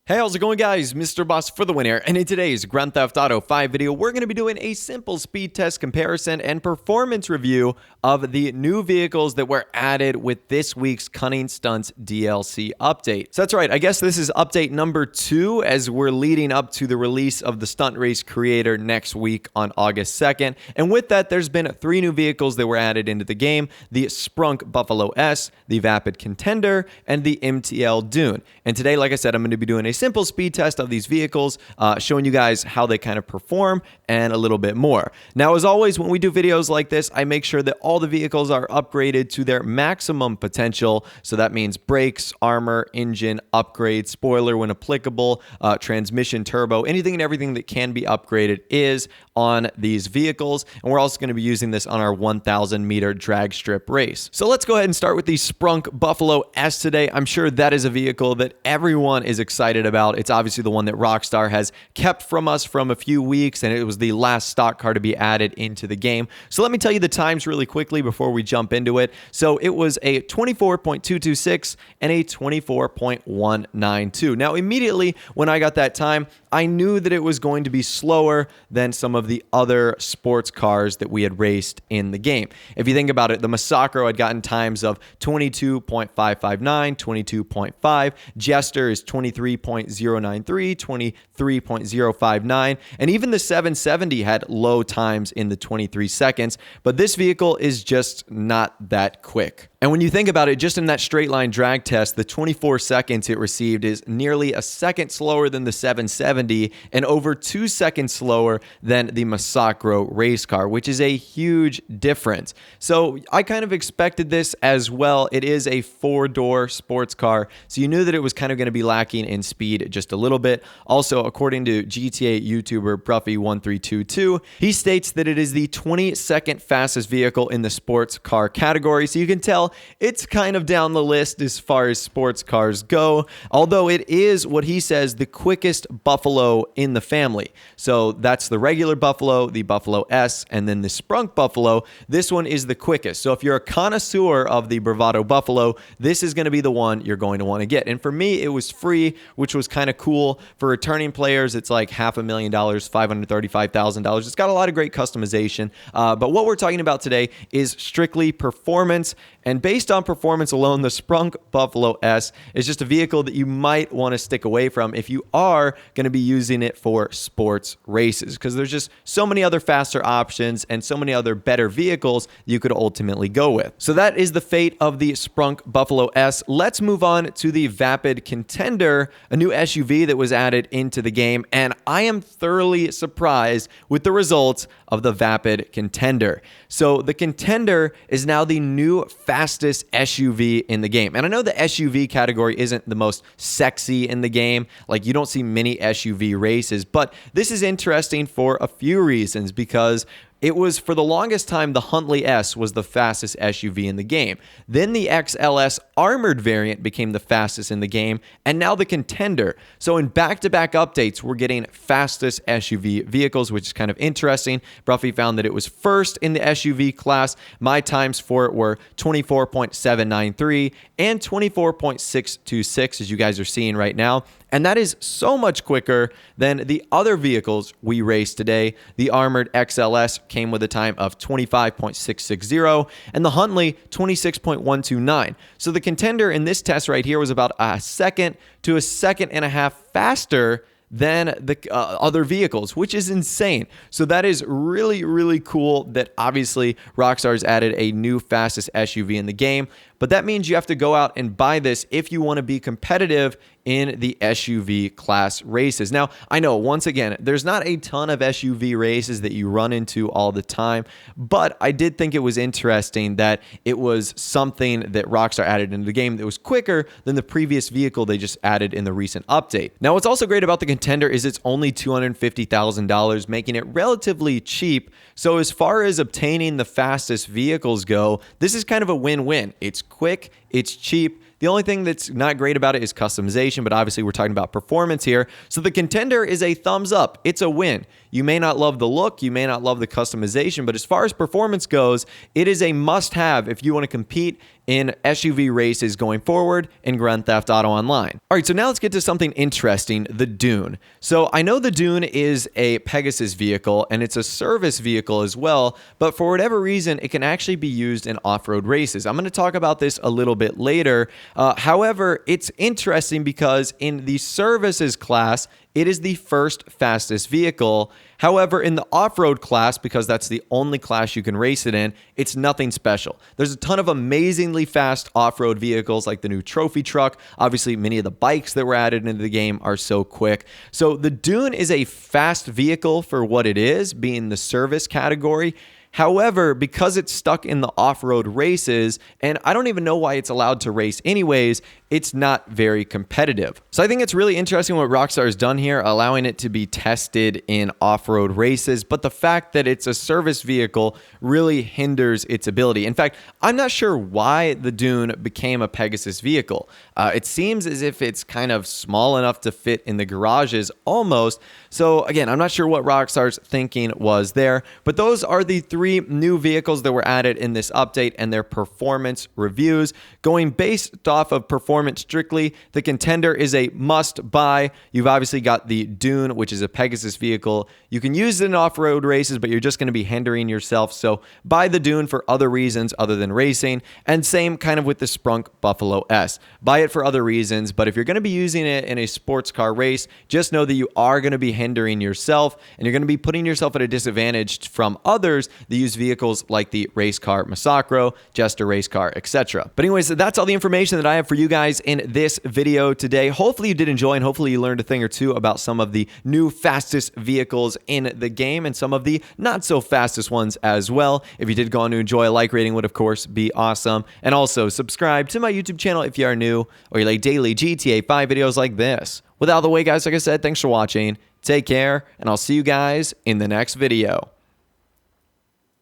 Hey, how's it going, guys? Mr. Boss for the win here, and in today's Grand Theft Auto 5 video, we're going to be doing a simple speed test comparison and performance review of the new vehicles that were added with this week's Cunning Stunts DLC update. So that's right, I guess this is update number 2 as we're leading up to the release of the Stunt Race Creator next week on August 2nd. And with that, there's been 3 new vehicles that were added into the game: the Sprung Buffalo S, the Vapid Contender, and the MTL Dune. And today, like I said, I'm going to be doing a simple speed test of these vehicles, showing you guys how they kind of perform and a little bit more. Now, as always, when we do videos like this, I make sure that all the vehicles are upgraded to their maximum potential. So that means brakes, armor, engine, upgrade, spoiler when applicable, transmission, turbo, anything and everything that can be upgraded is on these vehicles. And we're also going to be using this on our 1,000 meter drag strip race. So let's go ahead and start with the Sprung Buffalo S today. I'm sure that is a vehicle that everyone is excited about. It's obviously the one that Rockstar has kept from us from a few weeks, and it was the last stock car to be added into the game. So let me tell you the times really quickly before we jump into it. So it was a 24.226 and a 24.192. Now, immediately when I got that time, I knew that it was going to be slower than some of the other sports cars that we had raced in the game. If you think about it, the Massacro had gotten times of 22.559, 22.5. Jester is 23.093, 23.059, and even the 770 had low times in the 23 seconds, but this vehicle is just not that quick. And when you think about it, just in that straight line drag test, the 24 seconds it received is nearly a second slower than the 770 and over 2 seconds slower than the Massacro race car, which is a huge difference. So I kind of expected this as well. It is a 4-door sports car, so you knew that it was kind of going to be lacking in speed just a little bit. Also, according to GTA YouTuber Bruffy1322, he states that it is the 22nd fastest vehicle in the sports car category, so you can tell it's kind of down the list as far as sports cars go, although it is what he says the quickest Buffalo in the family. So that's the regular Buffalo, the Buffalo S, and then the Sprung Buffalo. This one is the quickest. So if you're a connoisseur of the Bravado Buffalo, this is going to be the one you're going to want to get. And for me, it was free, which was kind of cool. For returning players, it's like $500,000, $535,000. It's got a lot of great customization. But what we're talking about today is strictly performance. And based on performance alone, the Sprung Buffalo S is just a vehicle that you might want to stick away from if you are going to be using it for sports races, because there's just so many other faster options and so many other better vehicles you could ultimately go with. So that is the fate of the Sprung Buffalo S. Let's move on to the Vapid Contender, a new SUV that was added into the game, and I am thoroughly surprised with the results of the Vapid Contender. So the Contender is now the new fastest SUV in the game. And I know the SUV category isn't the most sexy in the game. Like, you don't see many SUV races, but this is interesting for a few reasons, because it was, for the longest time, the Huntley S was the fastest SUV in the game. Then the XLS armored variant became the fastest in the game, and now the Contender. So in back-to-back updates, we're getting fastest SUV vehicles, which is kind of interesting. Bruffy found that it was first in the SUV class. My times for it were 24.793 and 24.626, as you guys are seeing right now. And that is so much quicker than the other vehicles we raced today. The armored XLS came with a time of 25.660 and the Huntley 26.129. So the Contender in this test right here was about a second to a second and a half faster than the other vehicles, which is insane. So that is really, really cool that obviously Rockstar's added a new fastest SUV in the game. But that means you have to go out and buy this if you want to be competitive in the SUV class races. Now, I know, once again, there's not a ton of SUV races that you run into all the time, but I did think it was interesting that it was something that Rockstar added into the game that was quicker than the previous vehicle they just added in the recent update. Now, what's also great about the Contender is it's only $250,000, making it relatively cheap. So as far as obtaining the fastest vehicles go, this is kind of a win-win. It's quick, it's cheap. The only thing that's not great about it is customization, but obviously we're talking about performance here. So the Contender is a thumbs up. It's a win. You may not love the look, you may not love the customization, but as far as performance goes, it is a must-have if you want to compete in SUV races going forward in Grand Theft Auto Online. All right, so now let's get to something interesting, the Dune. So I know the Dune is a Pegasus vehicle and it's a service vehicle as well, but for whatever reason, it can actually be used in off-road races. I'm going to talk about this a little bit later. However, it's interesting because in the services class, it is the first fastest vehicle. However, in the off-road class, because that's the only class you can race it in, it's nothing special. There's a ton of amazingly fast off-road vehicles like the new trophy truck. Obviously, many of the bikes that were added into the game are so quick. So the Dune is a fast vehicle for what it is, being the service category. However, because it's stuck in the off-road races, and I don't even know why it's allowed to race anyways, it's not very competitive. So I think it's really interesting what Rockstar has done here, allowing it to be tested in off-road races, but the fact that it's a service vehicle really hinders its ability. In fact, I'm not sure why the Dune became a Pegasus vehicle. It seems as if it's kind of small enough to fit in the garages almost. So again, I'm not sure what Rockstar's thinking was there, but those are the three new vehicles that were added in this update and their performance reviews. Going based off of performance strictly, the Contender is a must buy. You've obviously got the Dune, which is a Pegasus vehicle. You can use it in off-road races, but you're just going to be hindering yourself. So buy the Dune for other reasons other than racing. And same kind of with the Sprung Buffalo S. Buy it for other reasons, but if you're going to be using it in a sports car race, just know that you are going to be hindering yourself and you're going to be putting yourself at a disadvantage from others that use vehicles like the race car Masacro, Jester race car, etc. But anyways, that's all the information that I have for you guys in this video today. Hopefully you did enjoy and hopefully you learned a thing or two about some of the new fastest vehicles in the game and some of the not so fastest ones as well. If you did go on to enjoy, a like rating would of course be awesome. And also subscribe to my YouTube channel if you are new or you like daily GTA 5 videos like this. With out of the way, guys, like I said, thanks for watching. Take care, and I'll see you guys in the next video.